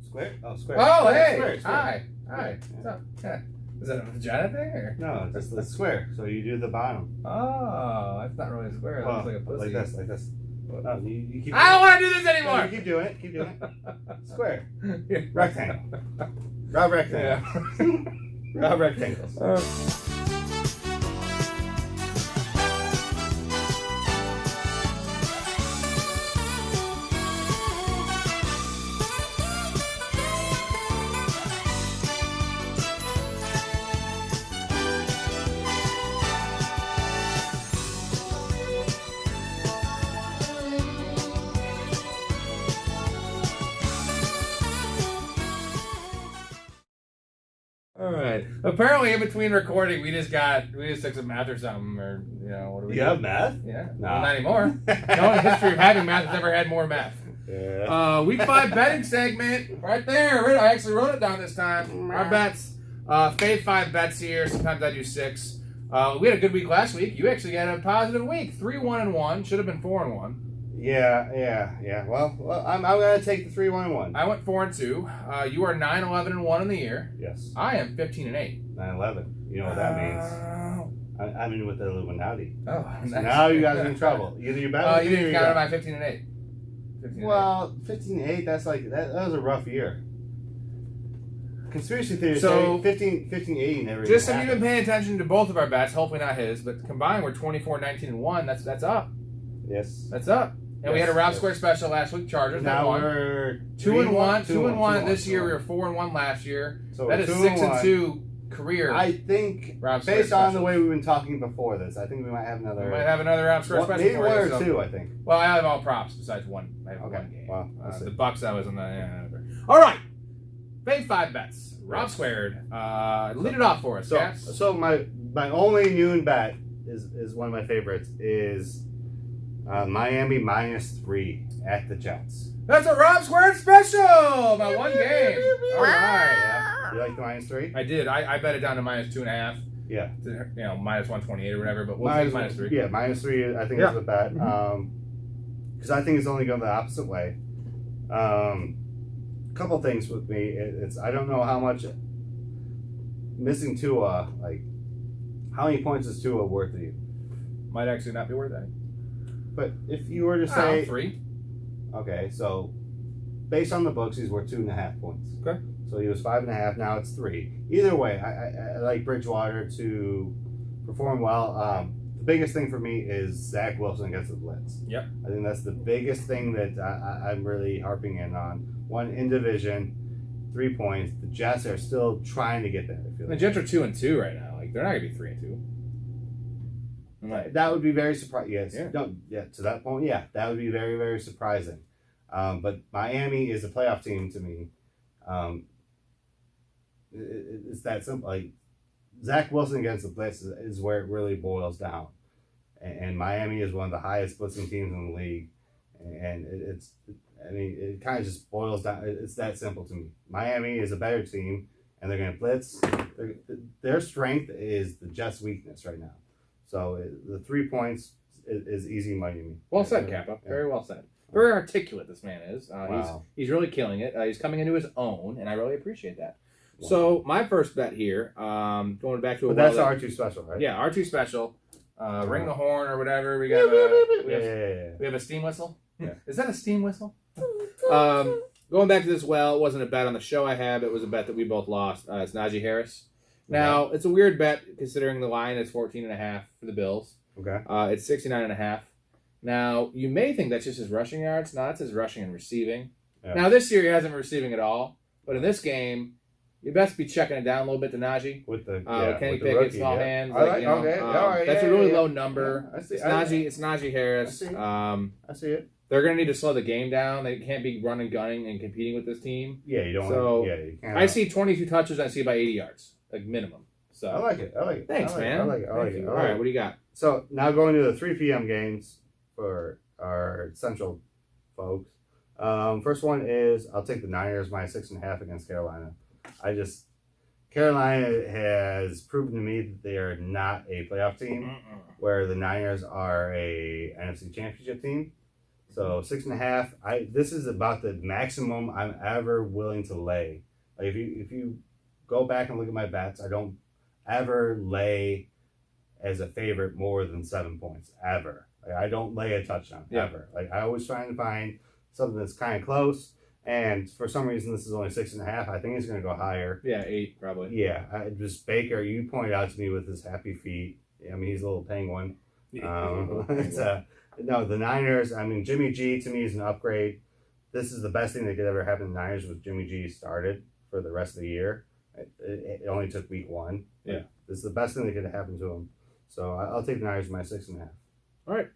Square? Oh, square. Oh, square, hey. Square. Hi. Yeah. What's up? Yeah. Is that a vagina thing or? No, it's square. So you do the bottom. Oh, that's not really a square. That looks like a pussy. Like this. No, you keep. I don't want to do this anymore. No, you keep doing it. Keep doing it. Square. Rectangle. Round rectangle. Yeah. Round rectangles. All right. Apparently, in between recording, we just took some math or something, or what do we? You have math? Yeah. No. Well, not anymore. No one in the history of having math has ever had more math. Yeah. Week 5 betting segment right there. I actually wrote it down this time. Our bets. Fave 5 bets here. Sometimes I do 6. We had a good week last week. You actually had a positive week. 3-1-1. Should have been 4-1. Yeah. Well, I'm gonna take the 3-1-1. I went 4-2. You are 9-11-1 in the year. Yes. I am 15-8. 9/11. You know what that means? I'm in with the Illuminati. Oh, So nice. now you guys are in trouble. Either you're better. You didn't count on my 15-8. Well, 15-8. That's like that was a rough year. Conspiracy theories So, say 15-8 never. Just so even you've been happened. paying attention to both of our bets, hopefully not his, but combined we're 24-19-1. That's up. Yes. That's up. And we had a Rob Square special last week. Chargers. Now won. we're 2-1. 2-1 this year. 2-1. We were 4-1 last year. So that is 6-2 career. I think Rob Square based on the specials. way we've been talking before this, I think we might have another. We might have another Rob Square special. Maybe for one you, or so. two. I think. Well, I have all props besides one. I have Okay. one game. Well, we'll see. The Bucks. I was on the. Yeah, whatever. All right. Fave 5 bets. Rob Squared. Lead it off for us, Cass. So my only noon bet is one of my favorites is Miami -3 at the Jets. That's a Rob Squared special. My one game. All right. Yeah. You like the -3? I did. I bet it down to -2.5. Yeah. To, minus 128 or whatever. But we'll take -3. Yeah, -3. I think is the bet. Because I think it's only going the opposite way. Couple things with me. It's I don't know how much missing Tua, like how many points is Tua worth to you? Might actually not be worth any. But if you were to say 3. Okay, so based on the books, he's worth 2.5 points. Okay. So he was 5.5. Now it's 3. Either way, I like Bridgewater to perform well. The biggest thing for me is Zach Wilson against the blitz. Yep. I think that's the biggest thing that I'm really harping in on. One in division, 3 points. The Jets are still trying to get there. I feel The like. Jets are 2-2 right now. Like they're not gonna be 3-2. That would be very surprising. Yes. Yeah. No, yeah. To that point, yeah, that would be very, very surprising. But Miami is a playoff team to me. It's that simple. Like Zach Wilson against the blitz is where it really boils down. And Miami is one of the highest blitzing teams in the league. And it kind of just boils down. It's that simple to me. Miami is a better team, and they're going to blitz. Their strength is the Jets' weakness right now. So the 3 points is easy money to me. Well said, Kappa. Very well said. Very articulate, this man is. Wow. He's really killing it. He's coming into his own, and I really appreciate that. Wow. So my first bet here, going back to a But that's R2 special, right? Yeah, R2 special. Ring the horn or whatever. We have a steam whistle. Yeah. Is that a steam whistle? Going back to this, it wasn't a bet on the show I have. It was a bet that we both lost. It's Najee Harris. Now, it's a weird bet considering the line is 14.5 for the Bills. Okay. It's 69.5. Now, you may think that's just his rushing yards. No, that's his rushing and receiving. Yeah. Now, this year he hasn't been receiving at all. But in this game, you best be checking it down a little bit to Najee. With the Kenny with the Pickett, rookie, small hands. Okay, all right. That's a really low number. Yeah, I see, It's Najee Harris. I see it. They're going to need to slow the game down. They can't be running, gunning, and competing with this team. Yeah, you don't. So, you can't. I see 22 touches. I see about 80 yards, like minimum. So I like it. Thanks, man. I like it. All right, what do you got? So now going to the 3 p.m. games for our Central folks. First one is I'll take the Niners -6.5 against Carolina. Carolina has proven to me that they are not a playoff team, where the Niners are a NFC Championship team. So 6.5. This is about the maximum I'm ever willing to lay. Like if you go back and look at my bets, I don't ever lay as a favorite more than 7 points ever. Like, I don't lay a touchdown ever. Like I always trying to find something that's kind of close. And for some reason, this is only 6.5. I think it's going to go higher. Yeah, 8 probably. Yeah, just Baker. You pointed out to me with his happy feet. I mean, he's a little penguin. No, the Niners. I mean, Jimmy G to me is an upgrade. This is the best thing that could ever happen to the Niners was Jimmy G started for the rest of the year. It only took week 1. Yeah, this is the best thing that could have happened to him. So I'll take the Niners my 6.5. All right.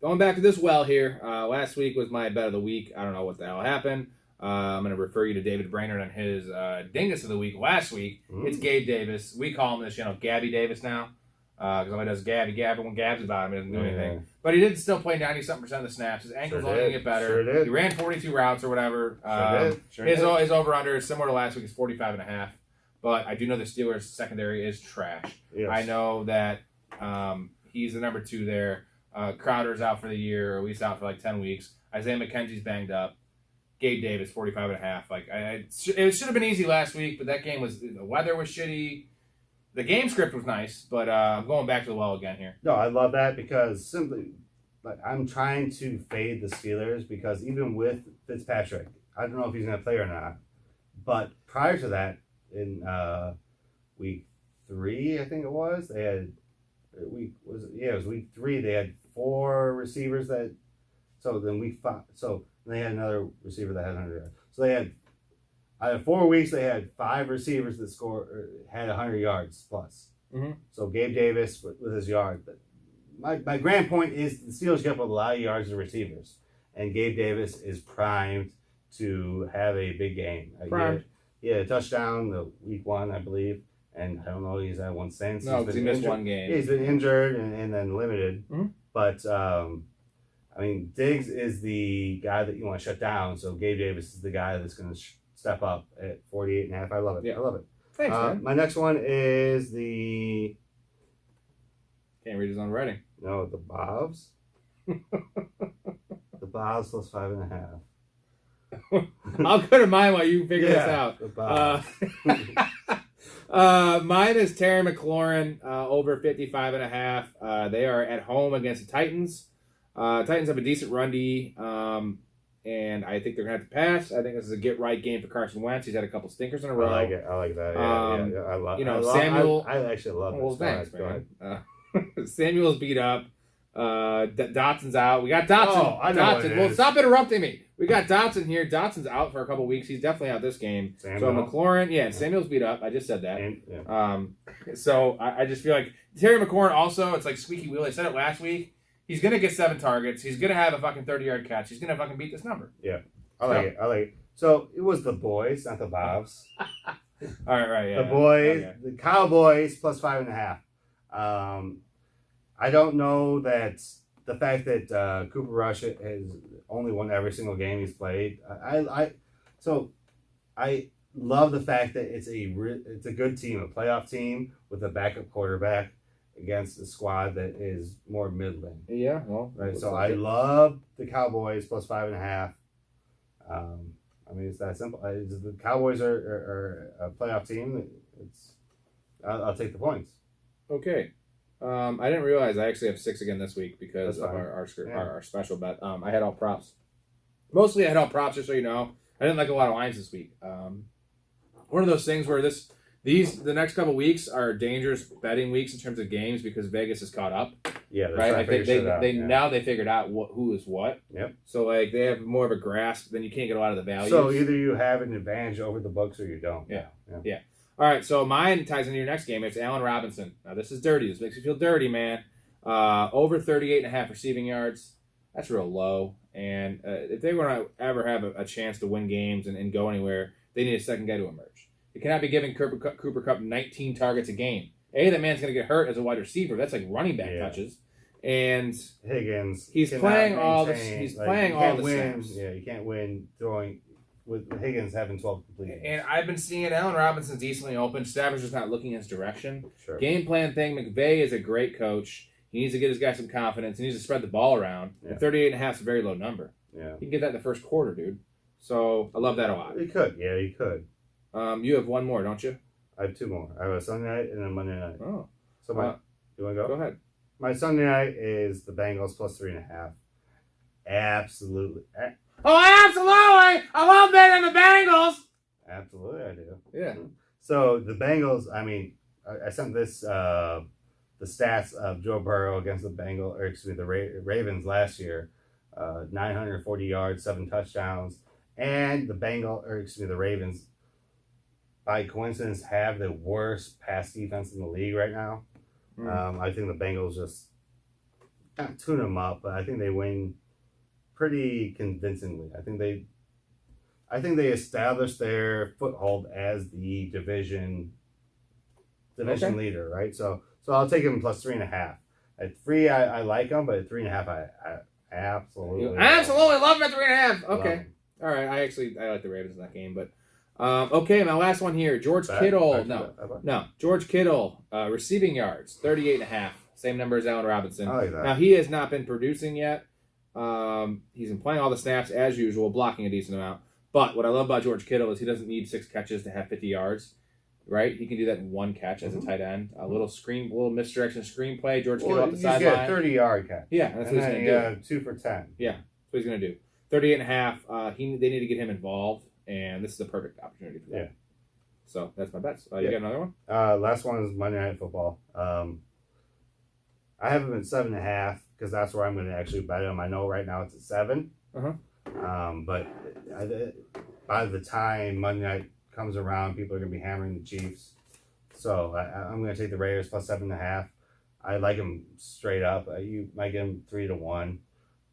Going back to this well here. Last week was my bet of the week. I don't know what the hell happened. I'm going to refer you to David Brainerd on his dingus of the week last week. It's Gabe Davis. We call him this, Gabby Davis now. Because nobody does Gabby. When Gab's about him, he doesn't do anything. But he did still play 90-something% of the snaps. His ankle's only going to get better. Sure did. He ran 42 routes or whatever. His over-under is similar to last week. It's 45.5. But I do know the Steelers' secondary is trash. Yes. I know that he's the number 2 there. Crowder's out for the year, or at least out for like 10 weeks. Isaiah McKenzie's banged up. Gabe Davis, 45.5. Like it should have been easy last week, but that game the weather was shitty. The game script was nice, but I'm going back to the well again here. No, I love that because simply, like, I'm trying to fade the Steelers because even with Fitzpatrick, I don't know if he's going to play or not. But prior to that, in week 3, I think it was, they had it was week 3. They had 4 receivers that. So then week 5. So they had another receiver that had 100 yards. So they had. Out of 4 weeks, they had 5 receivers that had 100 yards plus. Mm-hmm. So Gabe Davis with his yard. But my grand point is the Steelers give up a lot of yards to receivers, and Gabe Davis is primed to have a big game. He had a touchdown the week 1, I believe, and I don't know he's had one since. No, because he missed one game. Yeah, he's been injured and then limited. Mm-hmm. But I mean, Diggs is the guy that you want to shut down. So Gabe Davis is the guy that's going to step up at 48.5. I love it. Yeah. I love it. Thanks, man. My next one is the... Can't read his own writing. No, the Bobs. The Bobs plus 5.5. I'll go to mine while you figure this out. The Bobs. Mine is Terry McLaurin, over 55.5. They are at home against the Titans. Titans have a decent run D. And I think they're going to have to pass. I think this is a get-right game for Carson Wentz. He's had a couple stinkers in a row. I like it. I like that. Yeah. I love Samuel... I actually love it. Well, thanks, man. Samuel's beat up. Dotson's out. We got Dotson. Oh, I know Dotson. Well, stop interrupting me. We got Dotson here. Dotson's out for a couple weeks. He's definitely out this game. Samuel. So McLaurin, Samuel's beat up. I just said that. And, So I just feel like Terry McLaurin also, it's like squeaky wheel. I said it last week. He's going to get 7 targets. He's going to have a fucking 30-yard catch. He's going to fucking beat this number. Yeah. I like it. So it was the boys, not the Bobs. All right, yeah. The boys, okay. The Cowboys plus 5.5. I don't know that the fact that Cooper Rush has only won every single game he's played. I love the fact that it's a good team, a playoff team with a backup quarterback against a squad that is more middling. Yeah, well, right. So I love the Cowboys plus 5.5. I mean, it's that simple. The Cowboys are a playoff team. I'll take the points. Okay. I didn't realize I actually have 6 again this week because of our special bet. I had all props. Mostly I had all props, just so you know. I didn't like a lot of lines this week. One of those things where the next couple weeks are dangerous betting weeks in terms of games because Vegas is caught up. Yeah, right. Like now they figured out who is what. Yep. So like they have more of a grasp. Then you can't get a lot of the value. So either you have an advantage over the books or you don't. Yeah. All right. So mine ties into your next game. It's Allen Robinson. Now this is dirty. This makes you feel dirty, man. Over 38.5 receiving yards. That's real low. And if they want to ever have a chance to win games and go anywhere, they need a second guy to emerge. You cannot be giving Cooper Kupp 19 targets a game. That man's going to get hurt as a wide receiver. That's like running back touches. And Higgins, he's playing all the snaps. Yeah, you can't win throwing with Higgins having 12 completions. And I've been seeing Allen Robinson decently open. Stafford's just not looking in his direction. Sure. Game plan thing. McVay is a great coach. He needs to get his guy some confidence. He needs to spread the ball around. Yeah. And 38.5 is a very low number. Yeah. He can get that in the first quarter, dude. So I love that a lot. He could. Yeah, he could. You have one more, don't you? I have two more. I have a Sunday night and a Monday night. Oh. So you want to go? Go ahead. My Sunday night is the Bengals plus 3.5. Absolutely. Oh, absolutely! I love betting on the Bengals! Absolutely, I do. Yeah. So the Bengals, I mean, I sent this, the stats of Joe Burrow against the Ravens last year. 940 yards, 7 touchdowns. And the Ravens, by coincidence, have the worst pass defense in the league right now. I think the Bengals just not tune them up, but I think they win pretty convincingly. I think they established their foothold as the division leader, right? So I'll take them plus 3.5. At 3, I like them, but at 3.5, I absolutely love them at 3.5. Okay, all right. I like the Ravens in that game, but okay. My last one here, George Kittle. George Kittle, receiving yards, 38.5. Same number as Allen Robinson. I like that. Now he has not been producing yet. He's been playing all the snaps as usual, blocking a decent amount. But what I love about George Kittle is he doesn't need 6 catches to have 50 yards, right? He can do that in 1 catch as a tight end. A little misdirection screenplay. George Kittle off the sideline. He's got a 30-yard catch. Yeah, that's what he's going to do. 2 for 10. Yeah, that's what he's going to do. 38.5. They need to get him involved, and this is the perfect opportunity for that. Yeah. So that's my bets. You got another one? Last one is Monday Night Football. I have him at 7.5 because that's where I'm going to actually bet him. I know right now it's at 7. But by the time Monday night comes around, people are going to be hammering the Chiefs. So I'm going to take the Raiders plus 7.5. I like them straight up. You might get them 3-1,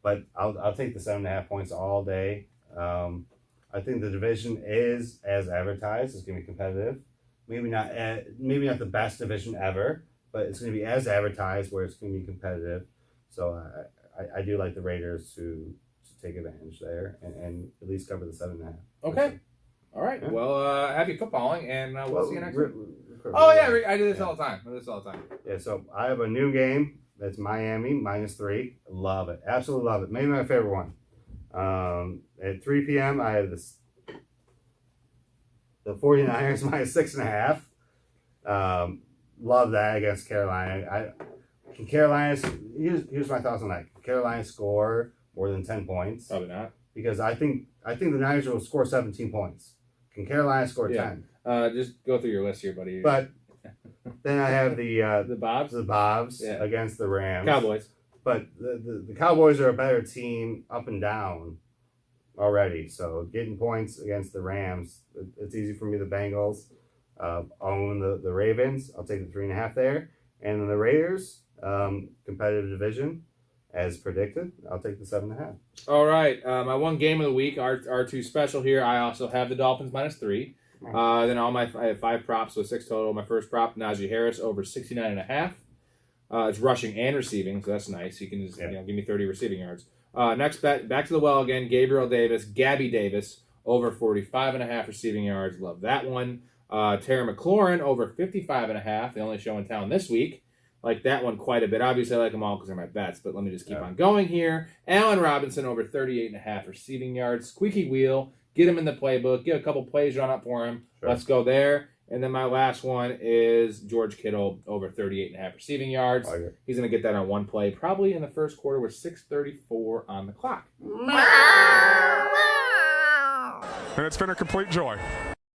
but I'll take the 7.5 points all day. I think the division is as advertised. It's going to be competitive. Maybe not the best division ever, but it's going to be as advertised where it's going to be competitive. So I do like the Raiders to take advantage there and at least cover the 7.5. Okay. All right. Yeah. Well, happy footballing, and we'll see you next week. I do this all the time. Yeah, so I have a new game. That's Miami, -3. Love it. Absolutely love it. Maybe my favorite one. At 3 p.m., I have the 49ers -6.5. Love that against Carolina. Here's my thoughts on that. Can Carolina score more than 10 points? Probably not. Because I think the Niners will score 17 points. Can Carolina score 10? Just go through your list here, buddy. But then I have the Bobs against the Rams. Cowboys. But the Cowboys are a better team up and down already. So getting points against the Rams, it's easy for me. The Bengals own the Ravens. I'll take the 3.5 there. And then the Raiders, competitive division, as predicted, I'll take the 7.5. All right. My one game of the week, R2 special here. I also have the Dolphins -3. Then I have 5 props, so 6 total. My first prop, Najee Harris over 69.5. It's rushing and receiving, so that's nice. You can just give me 30 receiving yards. Next bet, back to the well again. Gabby Davis over 45.5 receiving yards. Love that one. Terry McLaurin over 55.5. The only show in town this week. Like that one quite a bit. Obviously, I like them all because they're my bets, but let me just keep on going here. Allen Robinson over 38.5 receiving yards. Squeaky wheel. Get him in the playbook. Get a couple plays drawn up for him. Sure. Let's go there. And then my last one is George Kittle over 38.5 receiving yards. He's going to get that on one play, probably in the first quarter with 6:34 on the clock. And it's been a complete joy.